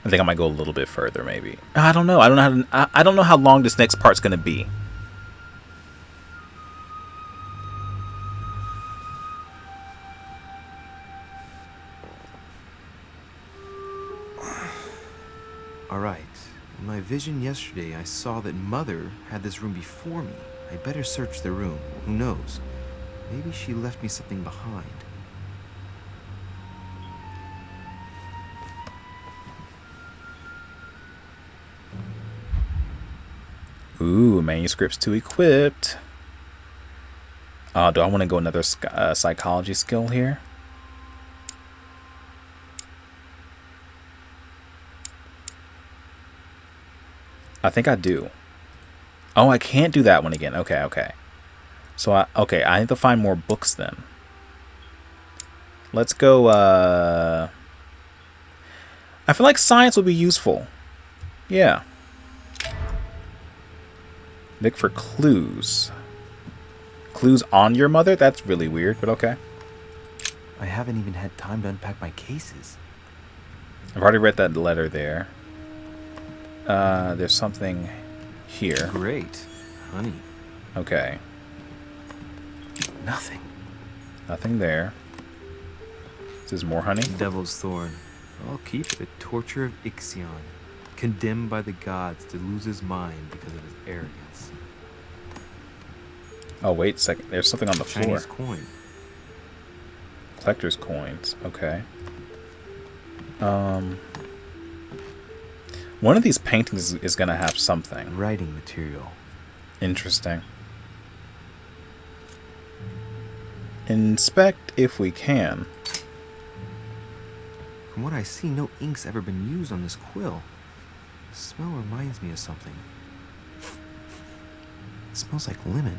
I think I might go a little bit further, maybe. I don't know. I don't know how I don't know how long this next part's gonna be. Alright. In my vision yesterday, I saw that Mother had this room before me. I better search the room. Who knows? Maybe she left me something behind. Ooh, manuscripts to equipped. Do I want to go another psychology skill here? I think I do. Oh, I can't do that one again. Okay, okay. So, I need to find more books then. Let's go, I feel like science would be useful. Yeah. Look for clues. Clues on your mother? That's really weird, but okay. I haven't even had time to unpack my cases. I've already read that letter there. There's something here. Great. Honey. Okay. Nothing. Nothing there. This is more honey. Devil's thorn. I'll keep it. The torture of Ixion. Condemned by the gods to lose his mind because of his arrogance. Oh, wait a second. There's something on the floor. Chinese coin. Collector's coins. Okay. One of these paintings is going to have something. Writing material. Interesting. Inspect if we can. From what I see, no ink's ever been used on this quill. The smell reminds me of something. It smells like lemon.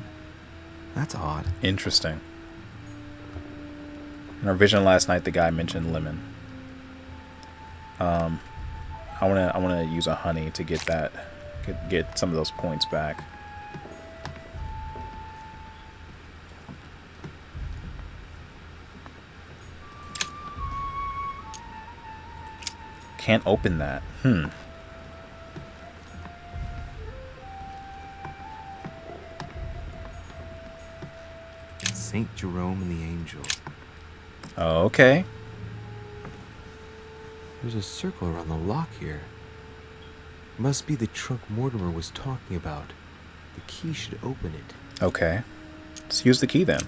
That's odd. Interesting. In our vision last night, the guy mentioned lemon. I wanna use a honey to get that, get some of those points back. Can't open that. Saint Jerome and the Angel. Okay. There's a circle around the lock here. Must be the trunk Mortimer was talking about. The key should open it. Okay. Let's use the key then.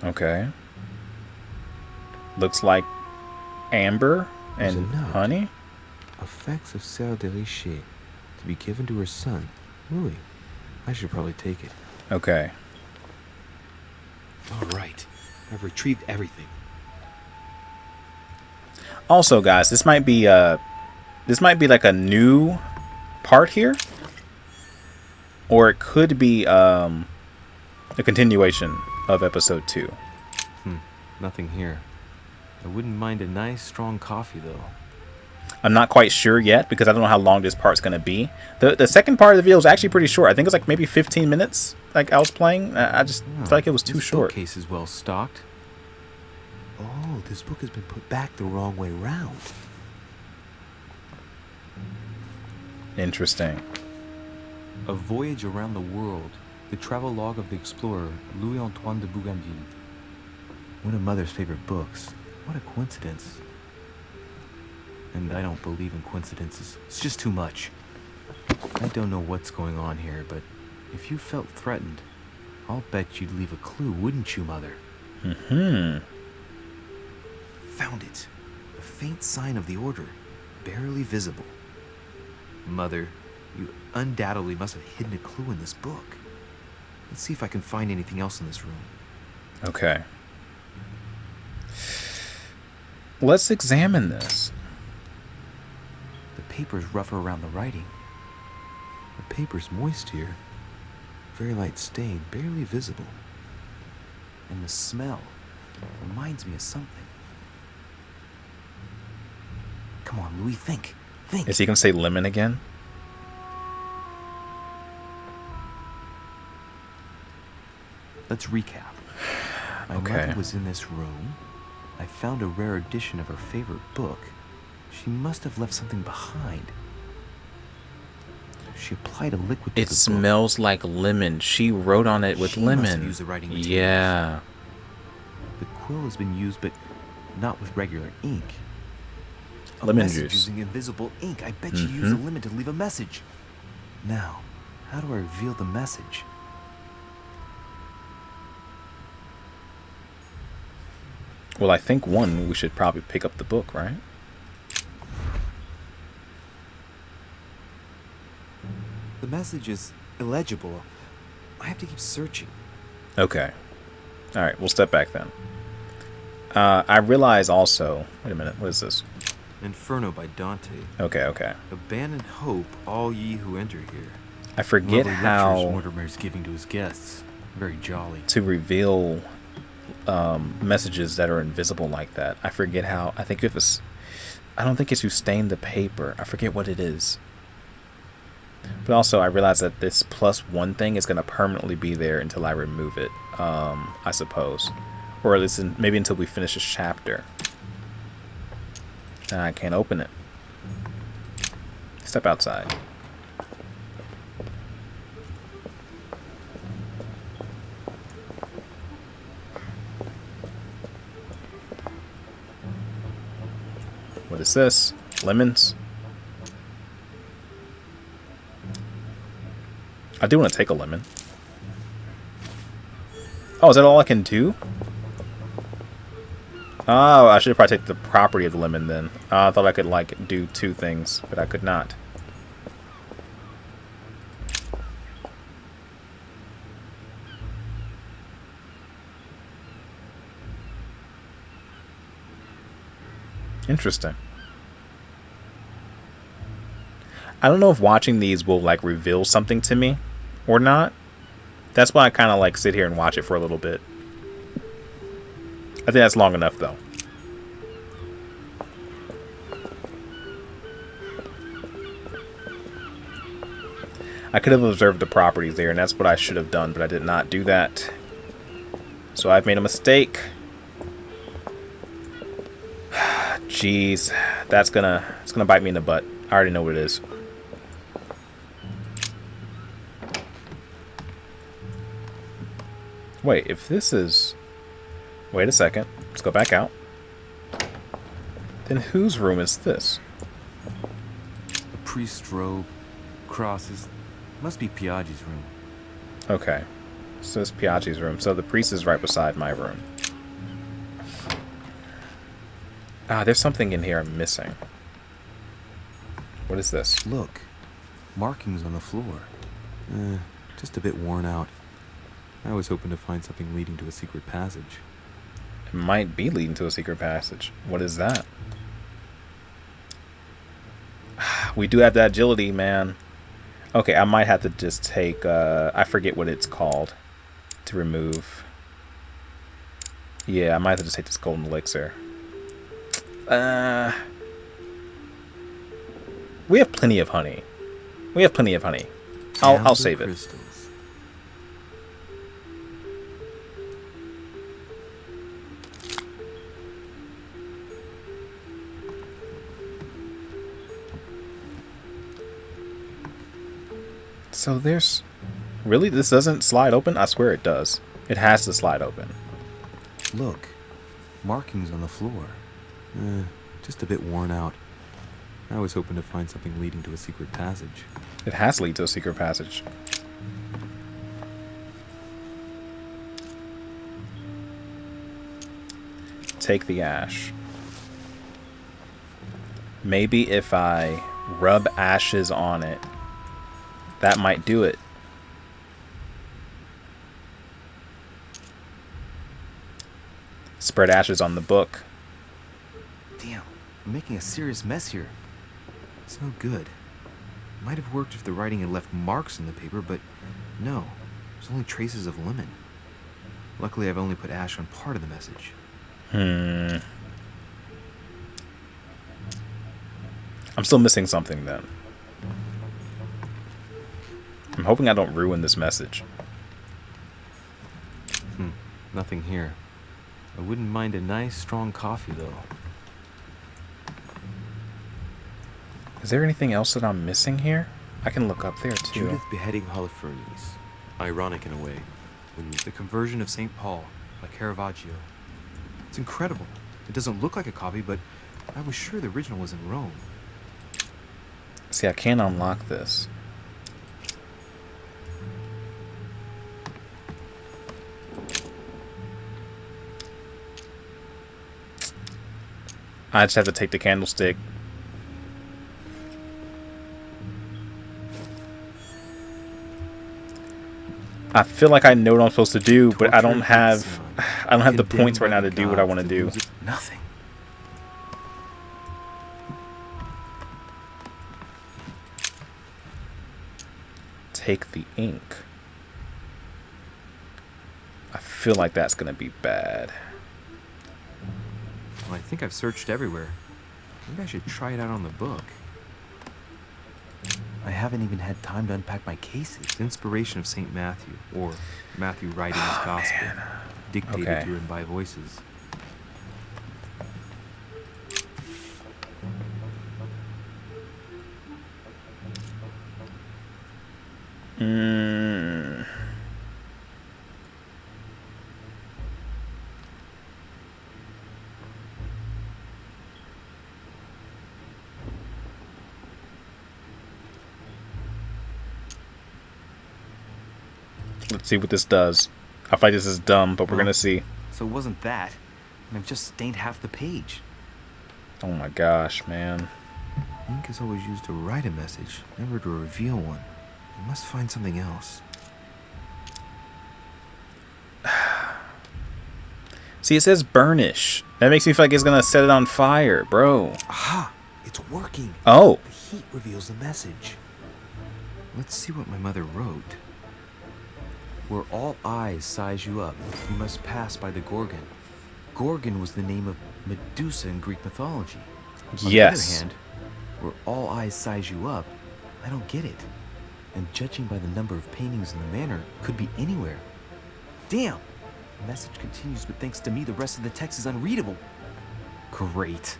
Okay. Looks like amber and honey. Effects of Sarah de Richer to be given to her son. Really? I should probably take it. Okay. All right. I've retrieved everything. Also, guys, this might be like a new part here, or it could be a continuation of episode 2. Nothing here. I wouldn't mind a nice strong coffee though. I'm not quite sure yet because I don't know how long this part's gonna be. The second part of the video is actually pretty short. I think it's like maybe 15 minutes. Like I was playing, I just felt like it was too short. This bookcase is well stocked. Oh, this book has been put back the wrong way round. Interesting. A Voyage Around the World. The travel log of the explorer Louis-Antoine de Bougainville. One of Mother's favorite books. What a coincidence. And I don't believe in coincidences. It's just too much. I don't know what's going on here, but if you felt threatened, I'll bet you'd leave a clue, wouldn't you, Mother? Found it. A faint sign of the order, barely visible. Mother, you undoubtedly must have hidden a clue in this book. Let's see if I can find anything else in this room. Okay. Let's examine this. The paper's rougher around the writing. The paper's moist here. Very light stain, barely visible. And the smell reminds me of something. Come on, Louis, think. Think. Is he gonna say lemon again? Let's recap. My Okay. mother was in this room. I found a rare edition of her favorite book. She must have left something behind. She applied a liquid to It the smells like lemon. She wrote on it with She must have lemon. used the writing materials. Yeah. book. The quill has been used, but not with regular ink. A Lemon message juice. using invisible ink. I bet you used a lemon to leave a message. Now, how do I reveal the message? Well, I think one, we should probably pick up the book, right? The message is illegible. I have to keep searching. Okay. All right, we'll step back then. I realize also... Wait a minute, what is this? Inferno by Dante. Okay. Abandon hope, all ye who enter here. I forget Lovely lectures how Mortimer's giving to his guests. Very jolly. to reveal messages that are invisible like that. I forget how... I think if it's... I don't think it's you stain the paper. I forget what it is. But also, I realize that this +1 thing is going to permanently be there until I remove it, I suppose. Or at least maybe until we finish this chapter. And I can't open it. Step outside. What is this? Lemons? I do want to take a lemon. Oh, is that all I can do? Oh, I should probably take the property of the lemon then. I thought I could, like, do 2 things, but I could not. Interesting. I don't know if watching these will, like, reveal something to me or not. That's why I kind of, like, sit here and watch it for a little bit. I think that's long enough, though. I could have observed the properties there, and that's what I should have done, but I did not do that. So I've made a mistake. Jeez, it's gonna bite me in the butt. I already know what it is. Wait, if this is... Wait a second. Let's go back out. Then whose room is this? A priest's robe, crosses. Must be Piaggi's room. Okay. So it's Piaggi's room. So the priest is right beside my room. Ah, there's something in here I'm missing. What is this? Look, markings on the floor. Just a bit worn out. I was hoping to find something leading to a secret passage. It might be leading to a secret passage. What is that? We do have that agility, man. Okay, I might have to just take... I forget what it's called to remove. Yeah, I might have to just take this golden elixir. We have plenty of honey. I'll save it. Crystals. So there's... Really? This doesn't slide open? I swear it does. It has to slide open. Look, markings on the floor. Just a bit worn out. I was hoping to find something leading to a secret passage. It has to lead to a secret passage. Take the ash. Maybe if I rub ashes on it, that might do it. Spread ashes on the book. Damn, I'm making a serious mess here. It's no good. Might have worked if the writing had left marks on the paper, but no. There's only traces of lemon. Luckily, I've only put ash on part of the message. I'm still missing something then. I'm hoping I don't ruin this message. Nothing here. I wouldn't mind a nice, strong coffee, though. Is there anything else that I'm missing here? I can look up there, too. Judith beheading Holofernes. Ironic in a way. The conversion of St. Paul by Caravaggio. It's incredible. It doesn't look like a copy, but I was sure the original was in Rome. See, I can't unlock this. I just have to take the candlestick. I feel like I know what I'm supposed to do, but I don't have the points right now to do what I want to do. Nothing. Take the ink. I feel like that's going to be bad. Well, I think I've searched everywhere. Maybe I should try it out on the book. I haven't even had time to unpack my cases. Inspiration of St. Matthew, or Matthew writing his gospel, dictated to him by voices. Let's see what this does. I feel like this is dumb, but we're gonna see. So it wasn't that, and I've just stained half the page. Oh my gosh, man. Ink is always used to write a message, never to reveal one. I must find something else. See, it says burnish. That makes me feel like it's gonna set it on fire, bro. Aha! It's working! Oh! The heat reveals the message. Let's see what my mother wrote. Where all eyes size you up, you must pass by the Gorgon. Gorgon was the name of Medusa in Greek mythology. Yes. On the other hand, where all eyes size you up, I don't get it. And judging by the number of paintings in the manor, could be anywhere. Damn! The message continues, but thanks to me, the rest of the text is unreadable. Great.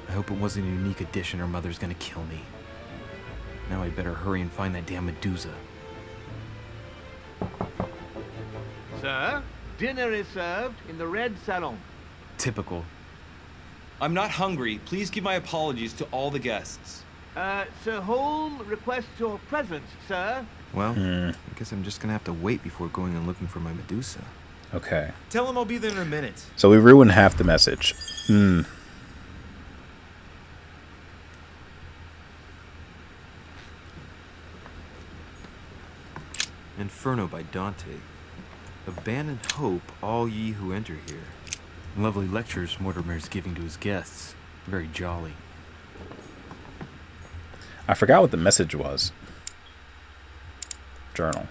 I hope it wasn't a unique edition or Mother's gonna kill me. Now I better hurry and find that damn Medusa. Sir, dinner is served in the red salon. Typical. I'm not hungry. Please give my apologies to all the guests. Sir Holm requests your presence, sir. Well, I guess I'm just gonna have to wait before going and looking for my Medusa. Okay. Tell him I'll be there in a minute. So we ruined half the message. Inferno by Dante. Abandon hope, all ye who enter here. Lovely lectures Mortimer's giving to his guests. Very jolly. I forgot what the message was. Journal.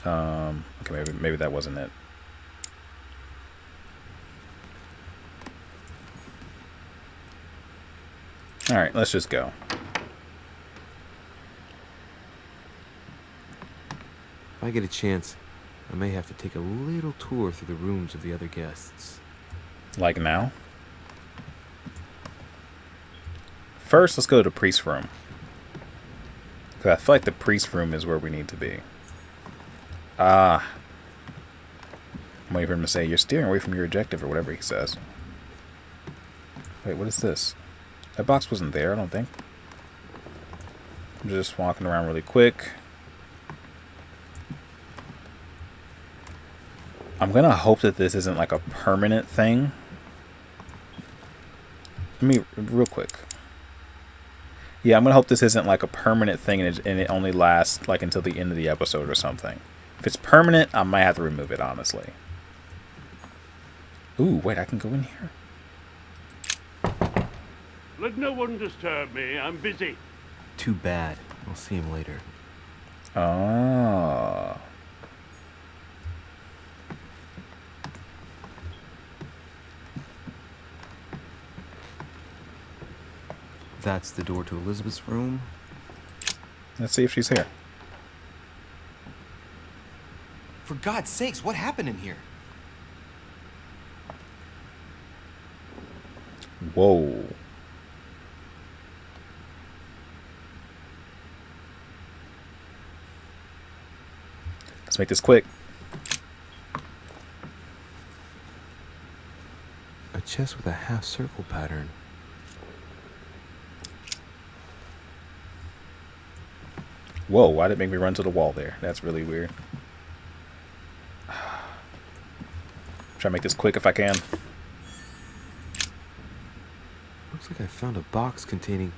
Okay, maybe that wasn't it. All right, let's just go. If I get a chance, I may have to take a little tour through the rooms of the other guests. Like now? First, let's go to the priest room. Because I feel like the priest room is where we need to be. I'm waiting for him to say, you're steering away from your objective, or whatever he says. Wait, what is this? That box wasn't there, I don't think. I'm just walking around really quick. I'm going to hope that this isn't like a permanent thing. Let me, real quick. Yeah, I'm going to hope this isn't like a permanent thing and it only lasts like until the end of the episode or something. If it's permanent, I might have to remove it, honestly. Ooh, wait, I can go in here. Let no one disturb me. I'm busy. Too bad. I'll see him later. Oh. That's the door to Elizabeth's room. Let's see if she's here. For God's sakes, what happened in here? Whoa. Let's make this quick. A chest with a half-circle pattern. Whoa, why did it make me run to the wall there? That's really weird. Try to make this quick if I can. Looks like I found a box containing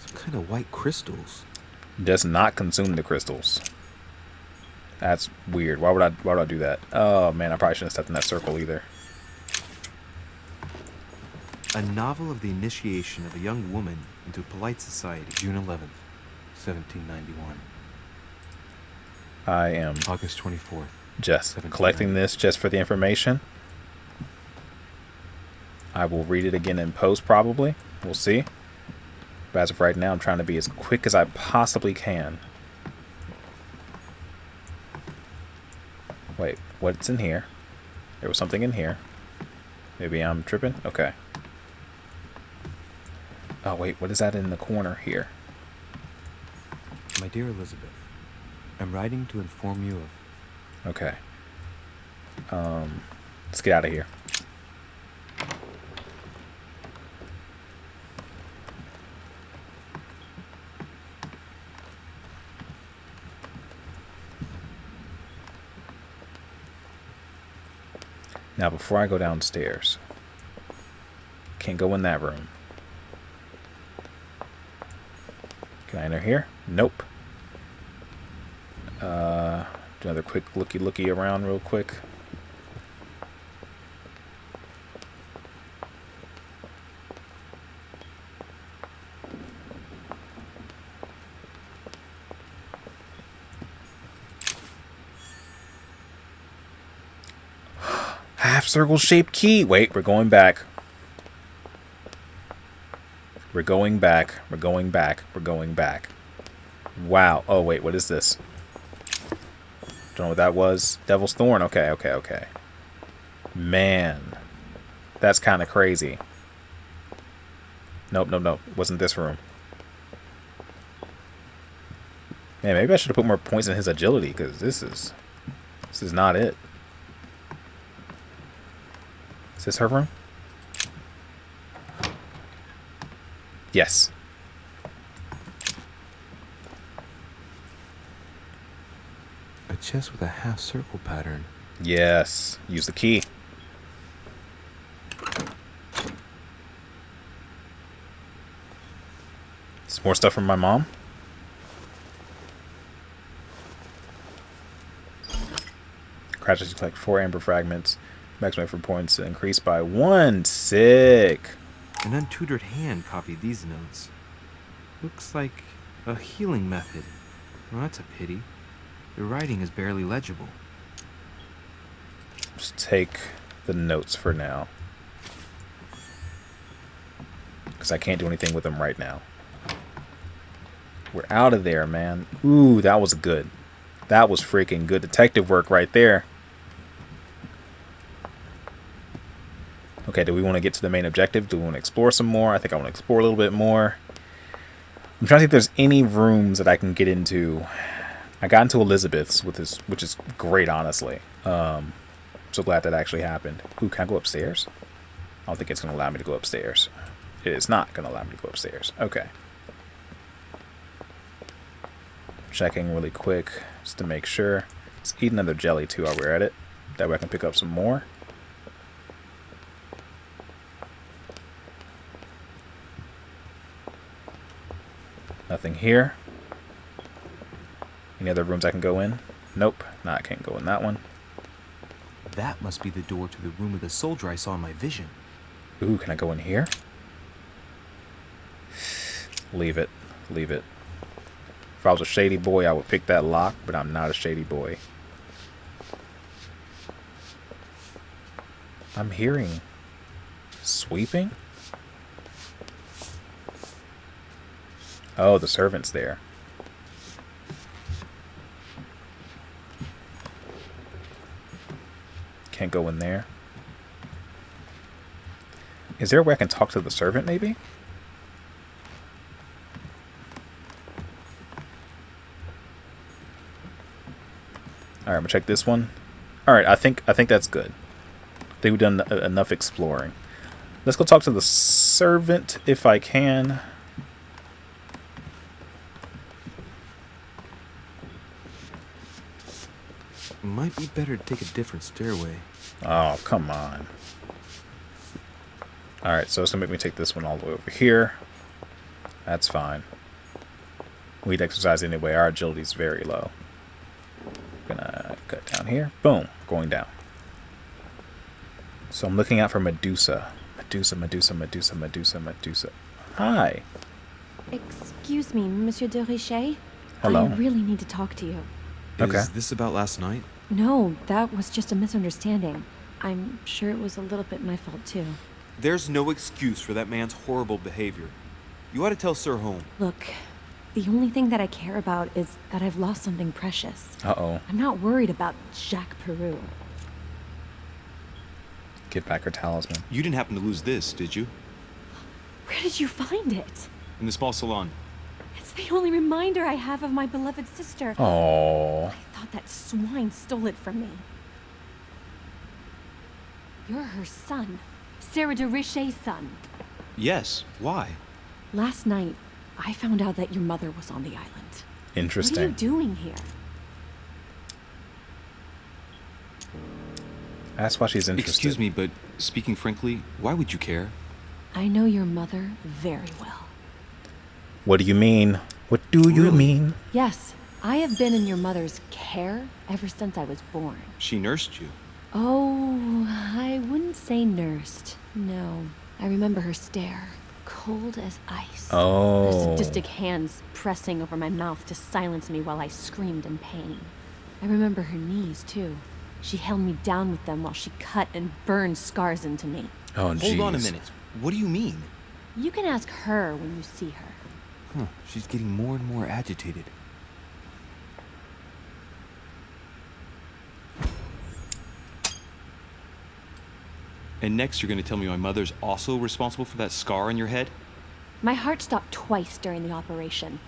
some kind of white crystals. Does not consume the crystals. That's weird. Why would I do that? Oh man, I probably shouldn't have stepped in that circle either. A novel of the initiation of a young woman into polite society, June 11th, 1791. I am August 24th. just collecting this just for the information. I will read it again in post probably. We'll see. But as of right now, I'm trying to be as quick as I possibly can. Wait, what's in here? There was something in here. Maybe I'm tripping? Okay. Oh wait, what is that in the corner here? My dear Elizabeth, I'm writing to inform you of... Okay. Let's get out of here. Now, before I go downstairs, can't go in that room. Can I enter here? Nope. Do another quick looky around real quick. Half circle shaped key. Wait, we're going back. We're going back. We're going back. We're going back. Wow. Oh, wait. What is this? Don't know what that was. Devil's Thorn. Okay, okay, okay. Man. That's kind of crazy. Nope, nope, nope. Wasn't this room. Man, maybe I should have put more points in his agility, because this is not it. Is this her room? Yes. A chest with a half-circle pattern. Yes. Use the key. Some more stuff from my mom. Crouches to collect 4 amber fragments. Maximum for points increased by 1. Sick. An untutored hand copied these notes. Looks like a healing method. Well, that's a pity. The writing is barely legible. Just take the notes for now. Because I can't do anything with them right now. We're out of there, man. Ooh, that was good. That was freaking good detective work right there. Okay, do we want to get to the main objective? Do we want to explore some more? I think I want to explore a little bit more. I'm trying to see if there's any rooms that I can get into. I got into Elizabeth's, which is great, honestly. So glad that actually happened. Ooh, can I go upstairs? I don't think it's going to allow me to go upstairs. It is not going to allow me to go upstairs. Okay. Checking really quick just to make sure. Let's eat another jelly too while we're at it. That way I can pick up some more. Nothing here. Any other rooms I can go in? Nope. No, I can't go in that one. That must be the door to the room of the soldier I saw in my vision. Ooh, can I go in here? Leave it. Leave it. If I was a shady boy, I would pick that lock, but I'm not a shady boy. I'm hearing sweeping? Oh, the servant's there. can't go in there. Is there a way I can talk to the servant, maybe? Alright, I'm gonna check this one. Alright, I think that's good. I think we've done enough exploring. Let's go talk to the servant if I can. Might be better to take a different stairway. Oh, come on. Alright, so it's gonna make me take this one all the way over here. That's fine. We'd exercise anyway. Our agility's very low. Gonna cut down here. Boom. Going down. So I'm looking out for Medusa. Medusa. Hi. Excuse me, Monsieur de Richet? Hello. I really need to talk to you. Okay. Is this about last night? No, that was just a misunderstanding. I'm sure it was a little bit my fault, too. There's no excuse for that man's horrible behavior. You ought to tell Sir Home. Look, the only thing that I care about is that I've lost something precious. Uh-oh. I'm not worried about Jacques Peru. Give back her talisman. You didn't happen to lose this, did you? Where did you find it? In the small salon. It's the only reminder I have of my beloved sister. Oh. I thought that swine stole it from me. You're her son. Sarah de Richet's son. Yes. Why? Last night, I found out that your mother was on the island. Interesting. What are you doing here? That's why she's interested. Excuse me, but speaking frankly, why would you care? I know your mother very well. What do you mean? What do you mean? Yes, I have been in your mother's care ever since I was born. She nursed you. Oh, I wouldn't say nursed. No. I remember her stare, cold as ice. Oh. Her sadistic hands pressing over my mouth to silence me while I screamed in pain. I remember her knees, too. She held me down with them while she cut and burned scars into me. Oh, jeez. Hold on a minute. What do you mean? You can ask her when you see her. Huh. She's getting more and more agitated. And next you're going to tell me my mother's also responsible for that scar on your head? My heart stopped twice during the operation.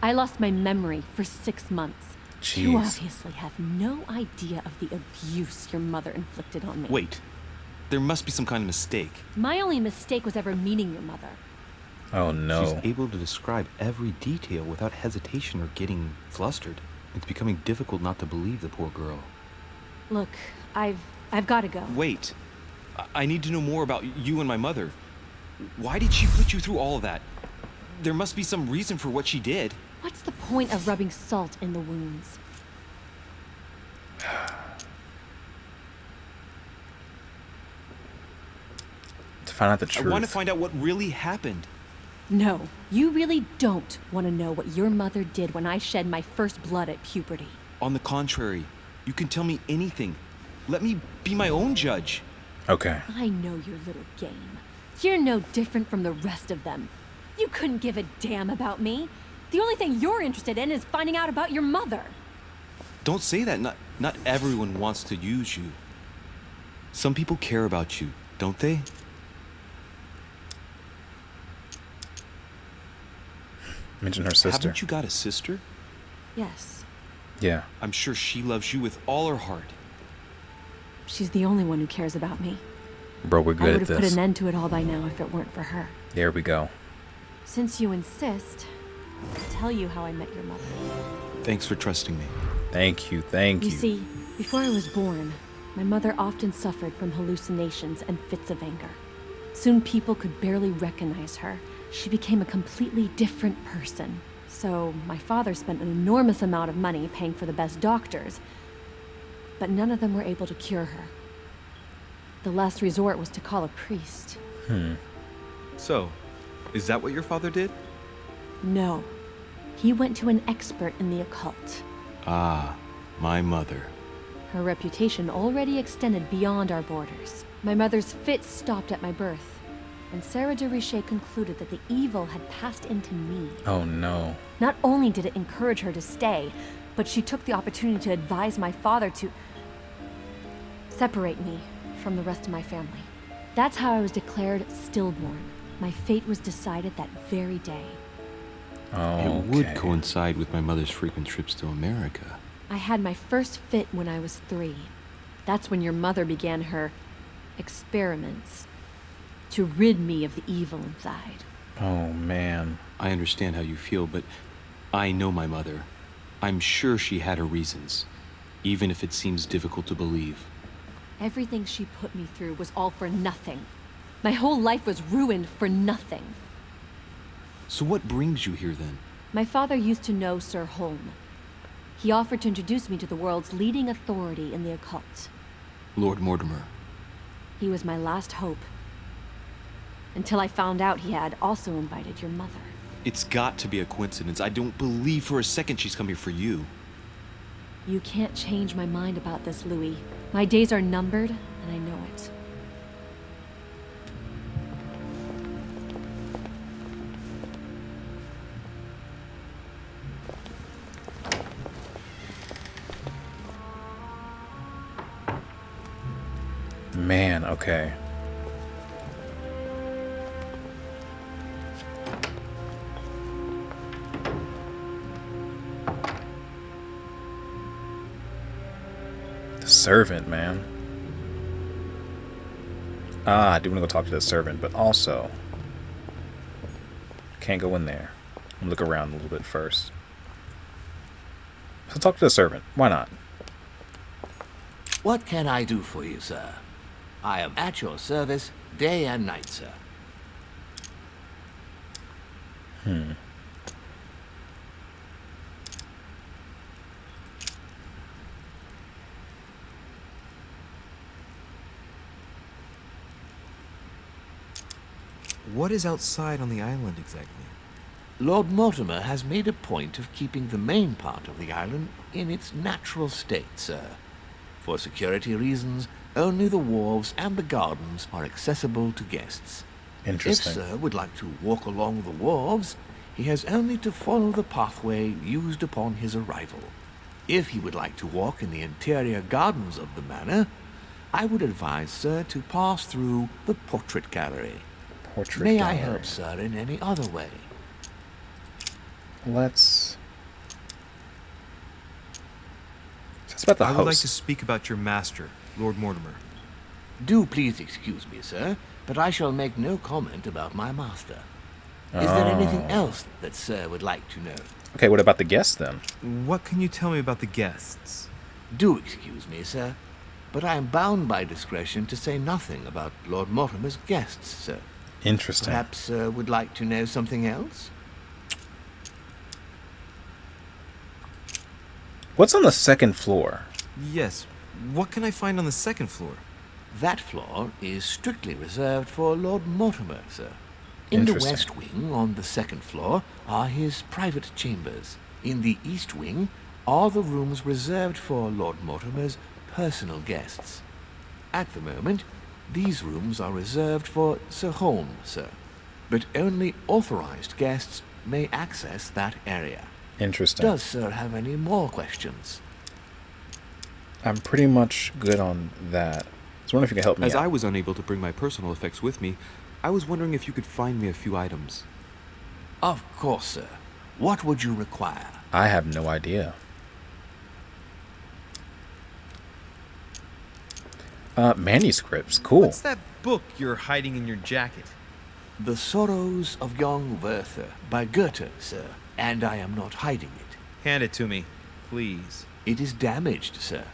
I lost my memory for 6 months. You Jeez. obviously have no idea of the abuse your mother inflicted on me. Wait. There must be some kind of mistake. My only mistake was ever meeting your mother. Oh, no. She's able to describe every detail without hesitation or getting flustered. It's becoming difficult not to believe the poor girl. Look, I've got to go. Wait. I need to know more about you and my mother. Why did she put you through all of that? There must be some reason for what she did. What's the point of rubbing salt in the wounds? To find out the truth. I want to find out what really happened. No, you really don't want to know what your mother did when I shed my first blood at puberty. On the contrary, you can tell me anything. Let me be my own judge. Okay. I know your little game. You're no different from the rest of them. You couldn't give a damn about me. The only thing you're interested in is finding out about your mother. Don't say that. Not everyone wants to use you. Some people care about you, don't they? Mention her sister. Haven't you got a sister? Yes, Yeah. I'm sure she loves you with all her heart. she's the only one who cares about me. Bro, we're I good would at have put this. an end to it all by now if it weren't for her. There we go. Since you insist, I'll tell you how I met your mother. Thanks for trusting me. Thank you. Thank you. You see, before I was born, my mother often suffered from hallucinations and fits of anger. Soon people could barely recognize her. She became a completely different person. So my father spent an enormous amount of money paying for the best doctors, but none of them were able to cure her. The last resort was to call a priest. So, is that what your father did? No, he went to an expert in the occult. Ah, my mother. Her reputation already extended beyond our borders. My mother's fits stopped at my birth, and Sarah de Richet concluded that the evil had passed into me. Oh, no. Not only did it encourage her to stay, but she took the opportunity to advise my father to separate me from the rest of my family. That's how I was declared stillborn. My fate was decided that very day. It would coincide with my mother's frequent trips to America. I had my first fit when I was 3. That's when your mother began her experiments to rid me of the evil inside. Oh, man. I understand how you feel, but I know my mother. I'm sure she had her reasons, even if it seems difficult to believe. Everything she put me through was all for nothing. My whole life was ruined for nothing. So what brings you here then? My father used to know Sir Holm. He offered to introduce me to the world's leading authority in the occult. Lord Mortimer. He was my last hope. Until I found out he had also invited your mother. It's got to be a coincidence. I don't believe for a second she's come here for you. You can't change my mind about this, Louis. My days are numbered, and I know it. Man, okay. The servant, man. I do want to go talk to the servant, but also can't go in there. I'm gonna look around a little bit first. So talk to the servant. Why not? What can I do for you, sir? I am at your service day and night, sir. What is outside on the island exactly? Lord Mortimer has made a point of keeping the main part of the island in its natural state, sir. For security reasons, only the wharves and the gardens are accessible to guests. Interesting. If Sir would like to walk along the wharves, he has only to follow the pathway used upon his arrival. If he would like to walk in the interior gardens of the manor, I would advise Sir to pass through the portrait gallery. Portrait May gallery. I help Sir in any other way? Let's. It's about the I host. would like to speak about your master, Lord Mortimer. Do please excuse me, sir, but I shall make no comment about my master. Is there anything else that Sir would like to know? Okay, what about the guests then? What can you tell me about the guests? Do excuse me, sir, but I am bound by discretion to say nothing about Lord Mortimer's guests, sir. Interesting. Perhaps Sir would like to know something else? What's on the second floor? Yes. What can I find on the second floor? That floor is strictly reserved for Lord Mortimer, sir. In the Interesting. west wing, on the second floor, are his private chambers. In the east wing are the rooms reserved for Lord Mortimer's personal guests. At the moment, these rooms are reserved for Sir Holm, sir. But only authorized guests may access that area. Interesting. Does Sir have any more questions? I'm pretty much good on that. So I wonder if you can help me As out. I was unable to bring my personal effects with me, I was wondering if you could find me a few items. Of course, sir. What would you require? I have no idea. Manuscripts. Cool. What's that book you're hiding in your jacket? The Sorrows of Young Werther by Goethe, sir. And I am not hiding it. Hand it to me, please. It is damaged, sir.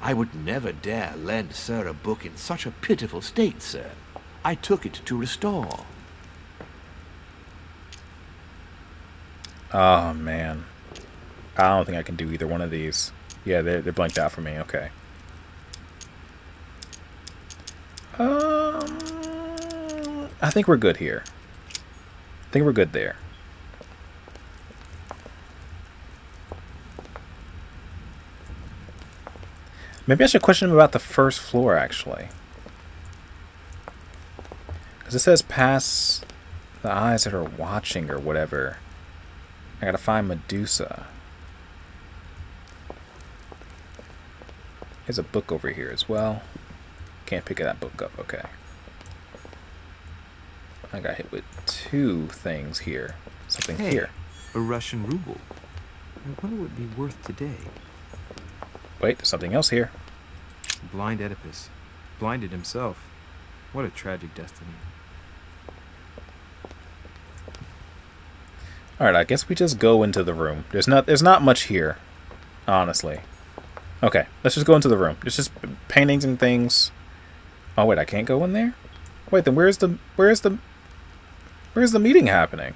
I would never dare lend Sir a book in such a pitiful state, sir. I took it to restore. Oh, man. I don't think I can do either one of these. Yeah, they're blanked out for me. Okay. I think we're good here. I think we're good there. Maybe I should question him about the first floor, actually. Because it says pass the eyes that are watching or whatever. I gotta find Medusa. There's a book over here as well. Can't pick that book up. Okay. I got hit with 2 things here. Something Hey, here. a Russian ruble. I wonder what it'd be worth today. Wait, there's something else here. Blind Oedipus. Blinded himself. What a tragic destiny. Alright, I guess we just go into the room. There's not much here, honestly. Okay, let's just go into the room. It's just paintings and things. Oh wait, I can't go in there? Wait, then where's the meeting happening?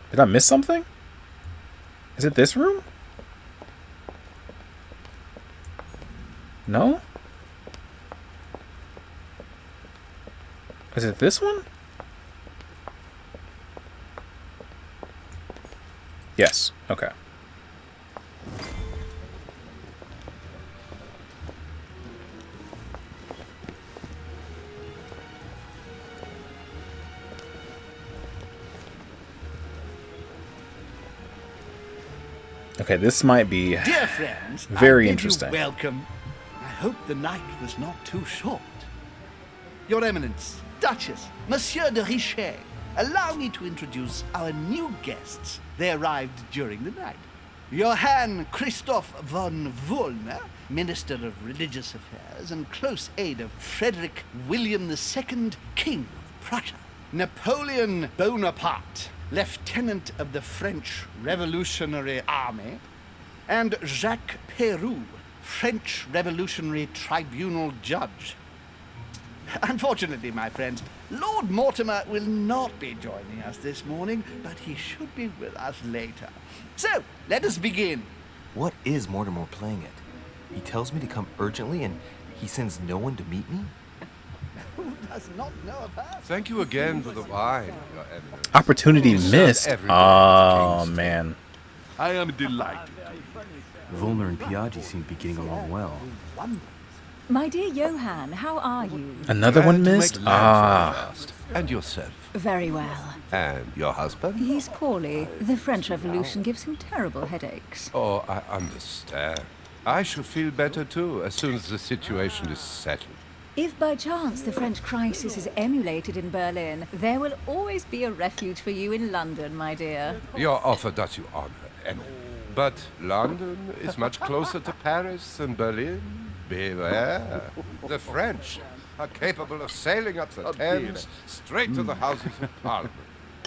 Did I miss something? Is it this room? No? Is it this one? Yes. Okay. Okay, this might be Dear friends, very I bid interesting. You welcome. I hope the night was not too short. Your Eminence, Duchess, Monsieur de Richet, allow me to introduce our new guests. They arrived during the night. Johann Christoph von Wollner, Minister of Religious Affairs and close aide of Frederick William II, King of Prussia. Napoleon Bonaparte, Lieutenant of the French Revolutionary Army. And Jacques Peroux, French Revolutionary Tribunal Judge. Unfortunately, my friends, Lord Mortimer will not be joining us this morning, but he should be with us later. So, let us begin. What is Mortimer playing at? He tells me to come urgently and he sends no one to meet me? Who does not know of her? Thank you again for the wine, Your Eminence. Opportunity We serve missed. every day Oh at the King's man. I am delighted. Volner and Piaggi seem to be getting along well. My dear Johann, how are you? Another one Glad to missed? make land for Ah. at last. And yourself. Very well. And your husband? He's poorly. The French Revolution gives him terrible headaches. Oh, I understand. I shall feel better too as soon as the situation is settled. If by chance the French crisis is emulated in Berlin, there will always be a refuge for you in London, my dear. Your offer does you honor, Emily. But London is much closer to Paris than Berlin. Beware. The French are capable of sailing up the Thames straight to the Houses of Parliament.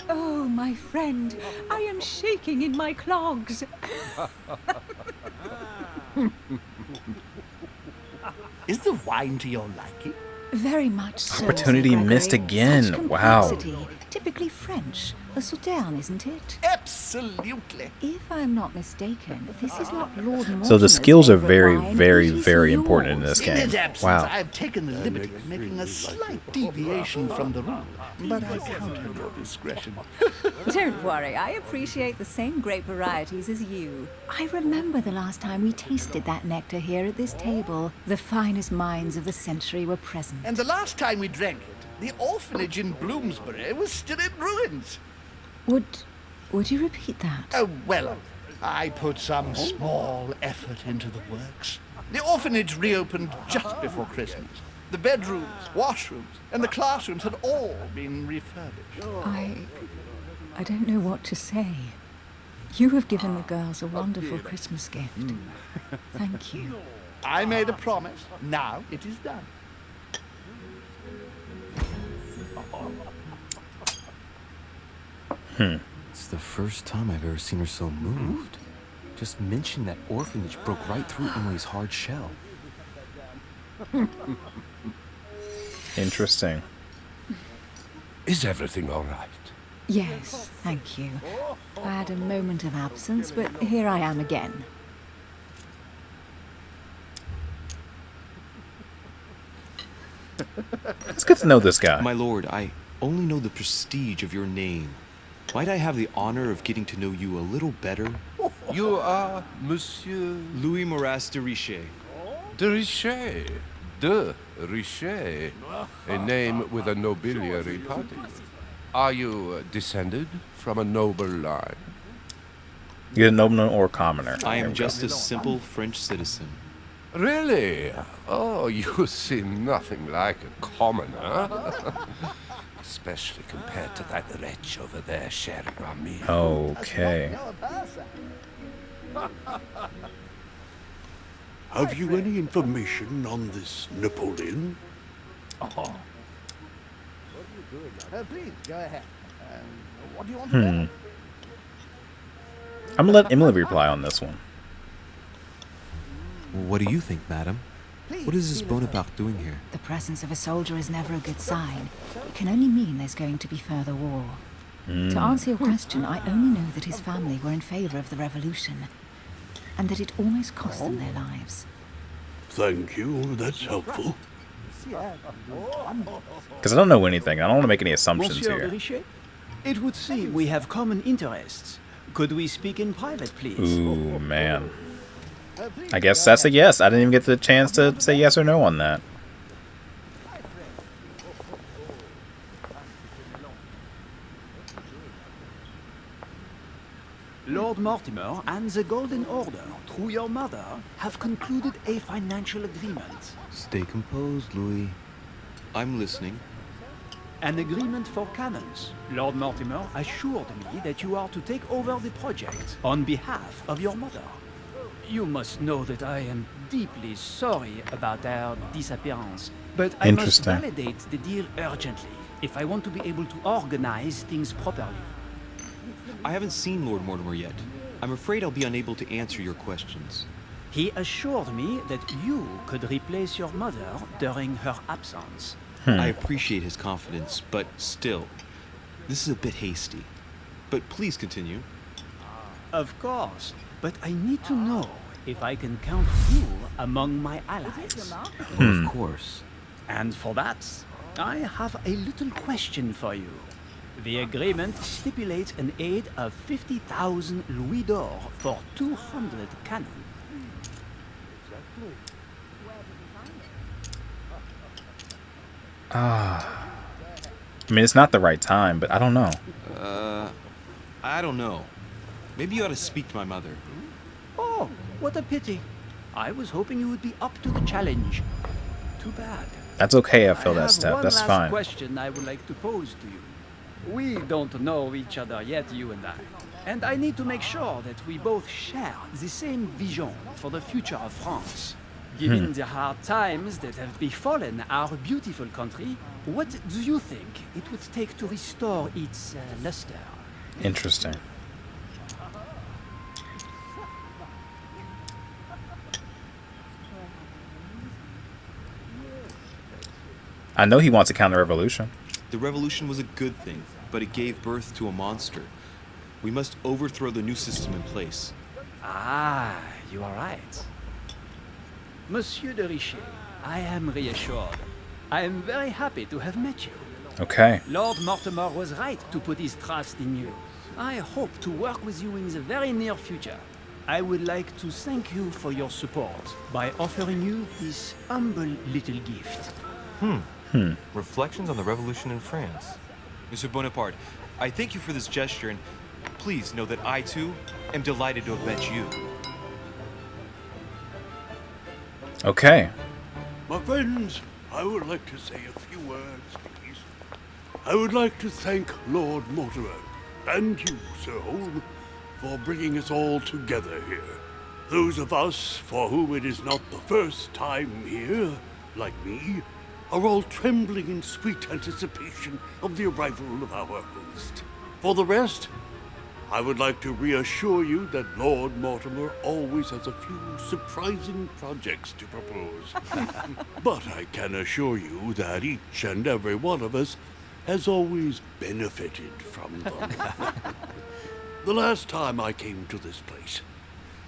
Oh, my friend, I am shaking in my clogs. Is the wine to your liking? Very much so. Opportunity Sir Gregory. missed again. Such Wow. complexity. Typically French. A Sauterne, isn't it? Absolutely. If I'm not mistaken, this is not Lord Mortimer's So the skills are favourite very, wine, very, it is very important in yours. this In game. his absence, Wow. I have taken the liberty of making a slight deviation from the rule, but I count on your discretion. Don't worry, I appreciate the same grape varieties as you. I remember the last time we tasted that nectar here at this table. The finest minds of the century were present. And the last time we drank it, the orphanage in Bloomsbury was still in ruins. Would you repeat that? Oh, well, I put some small effort into the works. The orphanage reopened just before Christmas. The bedrooms, washrooms, and the classrooms had all been refurbished. I don't know what to say. You have given the girls a wonderful Christmas gift. Thank you. I made a promise. Now it is done. It's the first time I've ever seen her so moved. Just mention that orphanage broke right through Emily's hard shell. Interesting. Is everything all right? Yes, thank you. I had a moment of absence, but here I am again. It's good to know this guy. My lord, I only know the prestige of your name. Might I have the honor of getting to know you a little better? You are Monsieur Louis Moras de Richet. de Richet. De Richet. A name with a nobiliary particle. Are you descended from a noble line? You get a nobleman or commoner. I There am we just go. a simple French citizen. Really? Oh, you seem nothing like a commoner. Especially compared to that wretch over there sharing our meal. Okay. Have you any information on this Napoleon? Please, go ahead. What do you want to know? I'm gonna let Emily reply on this one. What do you think, madam? What is this Bonaparte doing here? The presence of a soldier is never a good sign. It can only mean there's going to be further war. To answer your question, I only know that his family were in favor of the revolution, and that it almost cost them their lives. Thank you, that's helpful. Because I don't know anything. I don't want to make any assumptions Monsieur de here. Richet? It would seem we have common interests. Could we speak in private, please? Ooh, man. I guess that's a yes. I didn't even get the chance to say yes or no on that. Lord Mortimer and the Golden Order, through your mother, have concluded a financial agreement. Stay composed, Louis. I'm listening. An agreement for cannons. Lord Mortimer assured me that you are to take over the project on behalf of your mother. You must know that I am deeply sorry about our disappearance, but I must Interesting. validate the deal urgently if I want to be able to organize things properly. I haven't seen Lord Mortimer yet. I'm afraid I'll be unable to answer your questions. He assured me that you could replace your mother during her absence. I appreciate his confidence, but still, this is a bit hasty. But please continue. Of course, but I need to know if I can count you among my allies. Of course. And for that, I have a little question for you. The agreement stipulates an aid of 50,000 louis d'or for 200 cannon. I mean, it's not the right time, but I don't know. I don't know. Maybe you ought to speak to my mother. Oh, what a pity. I was hoping you would be up to the challenge. Too bad. That's okay. I feel that have step. one That's last fine. question I would like to pose to you. We don't know each other yet, you and I. And I need to make sure that we both share the same vision for the future of France. Given the hard times that have befallen our beautiful country, what do you think it would take to restore its luster? Interesting. I know he wants a counter-revolution. The revolution was a good thing, but it gave birth to a monster. We must overthrow the new system in place. Ah, you are right. Monsieur de Richet, I am reassured. I am very happy to have met you. Okay. Lord Mortimer was right to put his trust in you. I hope to work with you in the very near future. I would like to thank you for your support by offering you this humble little gift. Reflections on the revolution in France. Mr. Bonaparte, I thank you for this gesture, and please know that I, too, am delighted to have met you. Okay. My friends, I would like to say a few words, please. I would like to thank Lord Mortimer and you, Sir Holm, for bringing us all together here. Those of us for whom it is not the first time here, like me, are all trembling in sweet anticipation of the arrival of our host. For the rest, I would like to reassure you that Lord Mortimer always has a few surprising projects to propose. But I can assure you that each and every one of us has always benefited from them. The last time I came to this place,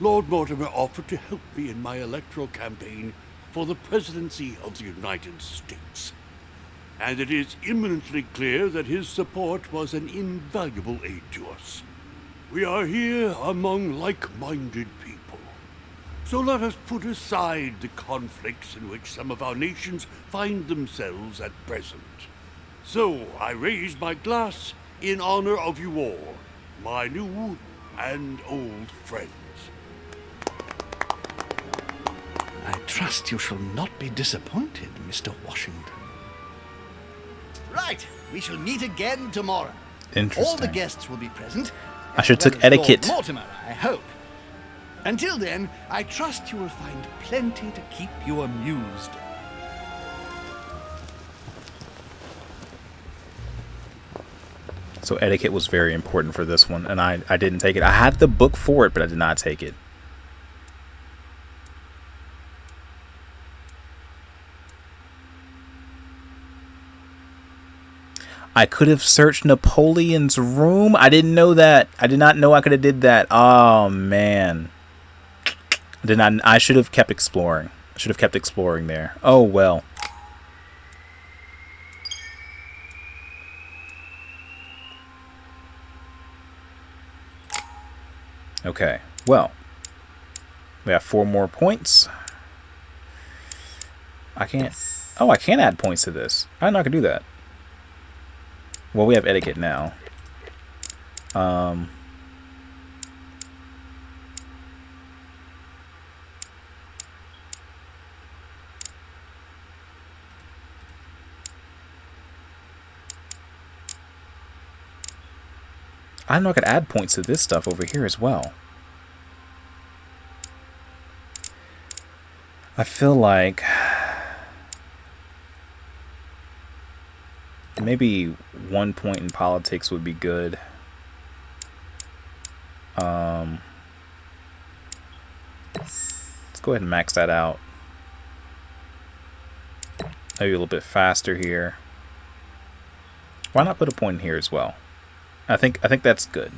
Lord Mortimer offered to help me in my electoral campaign for the presidency of the United States. And it is eminently clear that his support was an invaluable aid to us. We are here among like-minded people. So let us put aside the conflicts in which some of our nations find themselves at present. So I raise my glass in honor of you all, my new and old friends. I trust you shall not be disappointed, Mr. Washington. Right, we shall meet again tomorrow. Interesting. All the guests will be present. I should as took well as Lord etiquette. Mortimer, I hope. Until then, I trust you will find plenty to keep you amused. So etiquette was very important for this one, and I didn't take it. I had the book for it, but I did not take it. I could have searched Napoleon's room. I didn't know that. I did not know I could have did that. Oh man. I should have kept exploring. I should have kept exploring there. Oh well. Okay, well, we have 4 more points. I can't. Oh, I can add points to this. I didn't know I could do that. Well, we have etiquette now. I know I could add points to this stuff over here as well. I feel like maybe 1 point in politics would be good. Let's go ahead and max that out. Maybe a little bit faster here. Why not put a point in here as well? I think that's good.